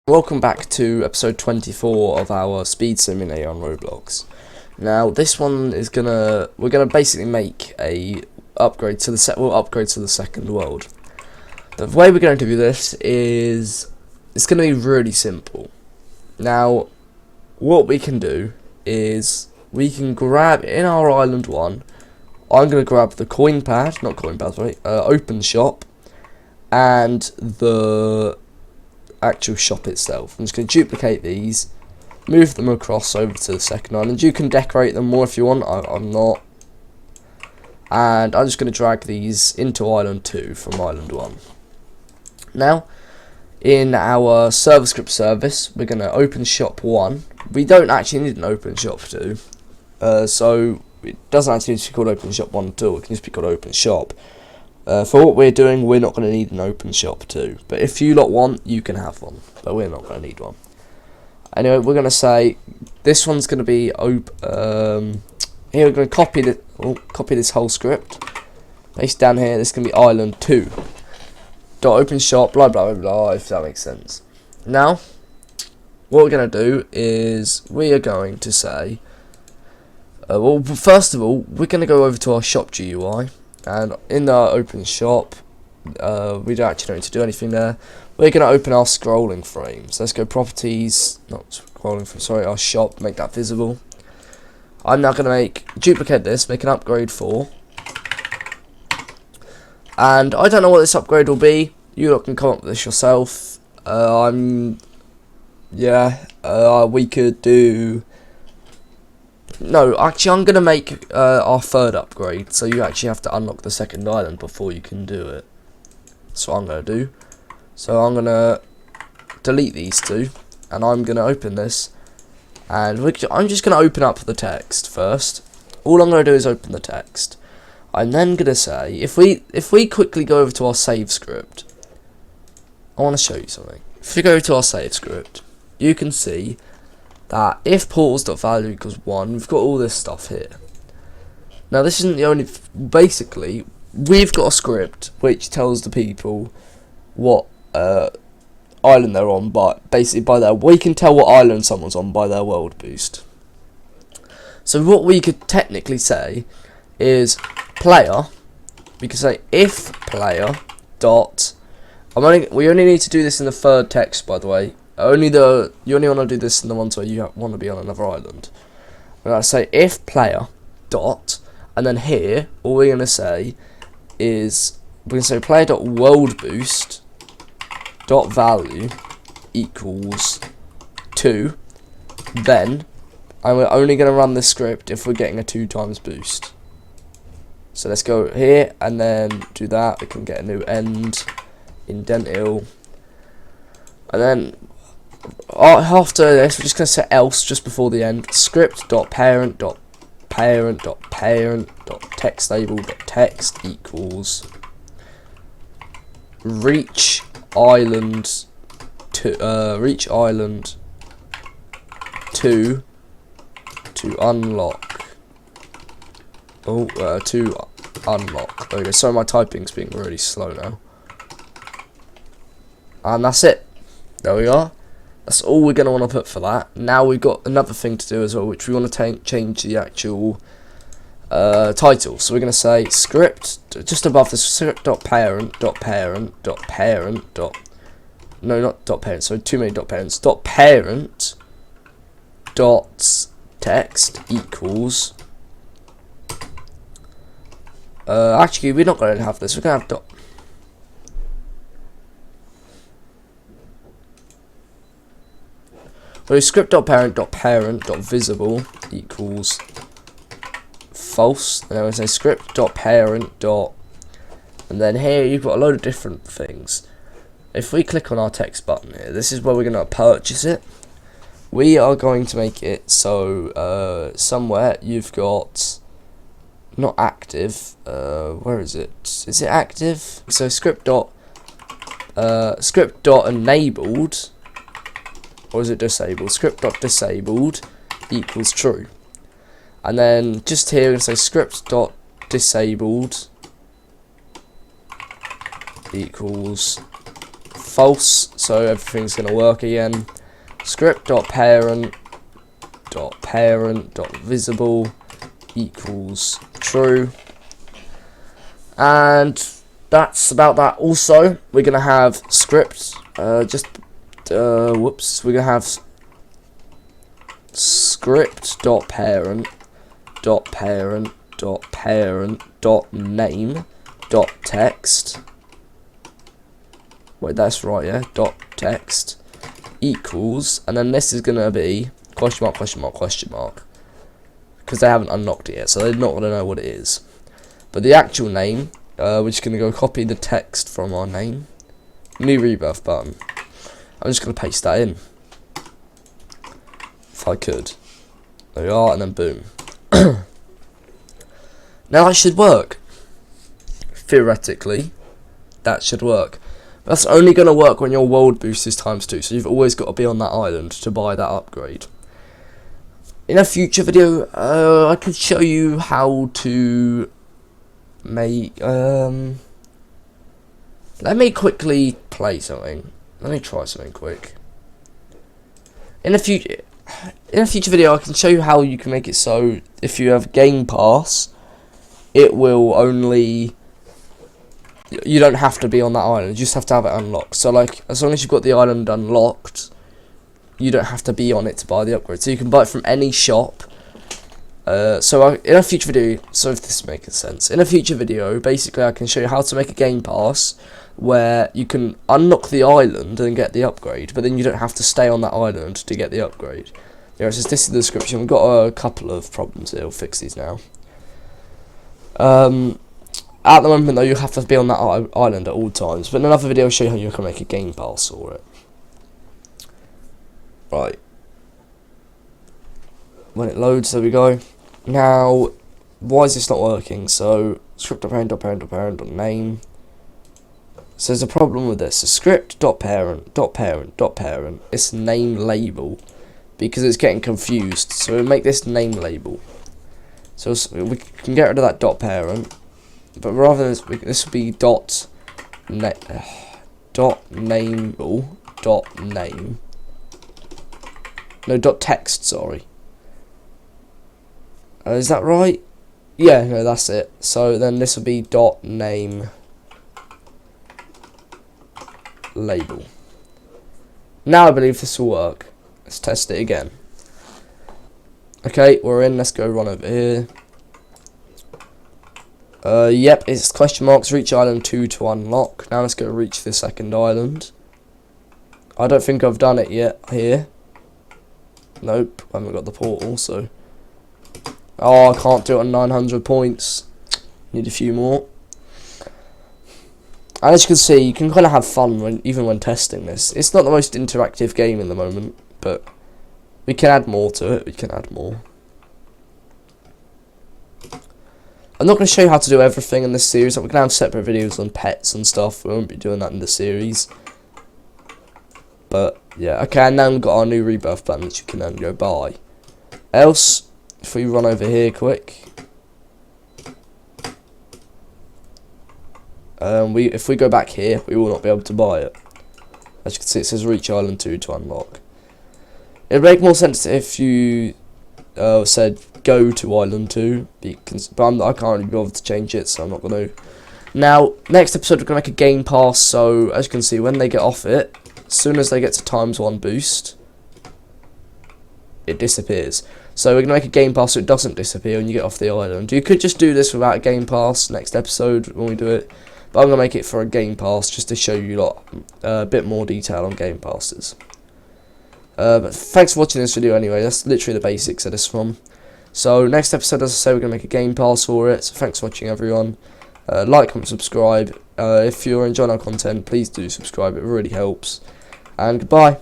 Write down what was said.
Welcome back to episode 24 of our speed simulator on Roblox. Now this one is we're gonna basically make a upgrade to the second world. The way we're going to do this is it's gonna be really simple. Now what we can do is we can grab in our island 1. I'm gonna grab the coin pad, open shop, and the actual shop itself. I'm just going to duplicate these, move them across over to the second island. You can decorate them more if you want, I'm not. And I'm just going to drag these into island 2 from island 1. Now, in our server script service, we're going to open shop 1. We don't actually need an open shop 2, so it doesn't actually need to be called open shop 1 at all. It can just be called open shop. For what we're doing, we're not going to need an open shop too. But if you lot want, you can have one. But we're not going to need one. Anyway, we're going to say this one's going to be here we're going to copy this whole script. Paste down here. This is going to be island 2. Dot open shop. Blah blah blah blah. If that makes sense. Now, what we're going to do is we are going to say. Well, first of all, we're going to go over to our shop GUI. And in our open shop, we don't actually need to do anything there. We're going to open our scrolling frames. Let's go properties, not scrolling frame, sorry, our shop, make that visible. I'm now going to duplicate this, make an upgrade 4. And I don't know what this upgrade will be. You lot can come up with this yourself. We could do... No, actually I'm going to make our third upgrade, so you actually have to unlock the second island before you can do it. That's what I'm going to do. So I'm going to delete these two, and I'm going to open this, and I'm just going to open up the text first. All I'm going to do is open the text. I'm then going to say, if we quickly go over to our save script, I want to show you something. If you go to our save script, you can see that if portals.value equals 1, we've got all this stuff here. Now this isn't the only, basically, we've got a script which tells the people what island they're on, but basically we can tell what island someone's on by their world boost. So what we could technically say is player, we could say if player dot, we only need to do this in the third text, by the way. You only want to do this in the ones where you want to be on another island. We're going to say if player dot, and then here all we're going to say is we're going to say player dot world boost dot value equals 2. Then, and we're only going to run this script if we're getting a 2 times boost. So let's go here and then do that. We can get a new end indentil, and then after this, we're just going to set else just before the end. Script.parent.parent.parent.textLabel.text equals reach island 2 to unlock. To unlock. Okay, so my typing's being really slow now. And that's it. There we are. That's all we're going to want to put for that. Now we've got another thing to do as well, which we want to change the actual title. So we're going to say script, just above the script.parent. No, not dot parent, so too many dot parents. Dot parent dot text equals. Actually, we're not going to have this. We're going to have dot. So script.parent.parent.visible equals false. And then we say script.parent. And then here you've got a load of different things. If we click on our text button here, this is where we're going to purchase it. We are going to make it so somewhere you've got not active. Where is it? Is it active? So script.enabled. Or is it disabled? Script.disabled equals true. And then just here we're going to say script.disabled equals false, so everything's going to work again. Script.parent.visible equals true. And that's about that. Also, we're going to have script, we're going to have script.parent.name.text. Wait, that's right, yeah. .text equals, and then this is gonna be question mark, because they haven't unlocked it yet, so they're not gonna know what it is. But the actual name, we're just gonna go copy the text from our name, new rebirth button. I'm just gonna paste that in, if I could. There we are, and then boom. Now that should work. Theoretically, that should work. That's only going to work when your world boost is ×2, so you've always got to be on that island to buy that upgrade. In a future video, I could show you how to make... let me quickly play something. Let me try something quick. In a future video, I can show you how you can make it so if you have Game Pass, it will only... You don't have to be on that island, you just have to have it unlocked. So like, as long as you've got the island unlocked, you don't have to be on it to buy the upgrade. So you can buy it from any shop. In a future video, so if this is making sense, in a future video, basically I can show you how to make a Game Pass where you can unlock the island and get the upgrade, but then you don't have to stay on that island to get the upgrade. Yeah, it's just, this is the description. We've got a couple of problems here, we'll fix these now. At the moment though, you have to be on that island at all times, but in another video I'll show you how you can make a Game Pass for it. Right. When it loads, there we go. Now, why is this not working? So, script.parent.name. So there's a problem with this. So script.parent.parent.parent. It's name label, because it's getting confused. So we'll make this name label. So we can get rid of that .parent. But rather than this will be name. No, text, sorry. Is that right? Yeah, no, that's it. So then this will be name label. Now I believe this will work. Let's test it again. Okay, we're in. Let's go run over here. Yep, it's question marks, reach island 2 to unlock. Now let's go reach the second island. I don't think I've done it yet here. Nope, I haven't got the portal, so... Oh, I can't do it on 900 points. Need a few more. And as you can see, you can kind of have fun even when testing this. It's not the most interactive game in the moment, but we can add more to it. We can add more. I'm not going to show you how to do everything in this series. We're going to have separate videos on pets and stuff. We won't be doing that in the series. But, yeah. Okay, and then we've got our new rebirth button, which you can then go buy. Else, if we run over here quick. If we go back here, we will not be able to buy it. As you can see, it says reach island 2 to unlock. It would make more sense if you said go to island 2, but I can't really be bothered to change it, so I'm not going to. Now, next episode we're going to make a Game Pass, so as you can see, when they get off it, as soon as they get to ×1 boost, it disappears. So we're going to make a Game Pass so it doesn't disappear when you get off the island. You could just do this without a Game Pass next episode when we do it, but I'm going to make it for a Game Pass just to show you a bit more detail on Game Passes. But thanks for watching this video anyway. That's literally the basics of this one. So next episode, as I say, we're going to make a Game Pass for it. So thanks for watching, everyone. Like, comment, subscribe. If you're enjoying our content, please do subscribe. It really helps. And goodbye.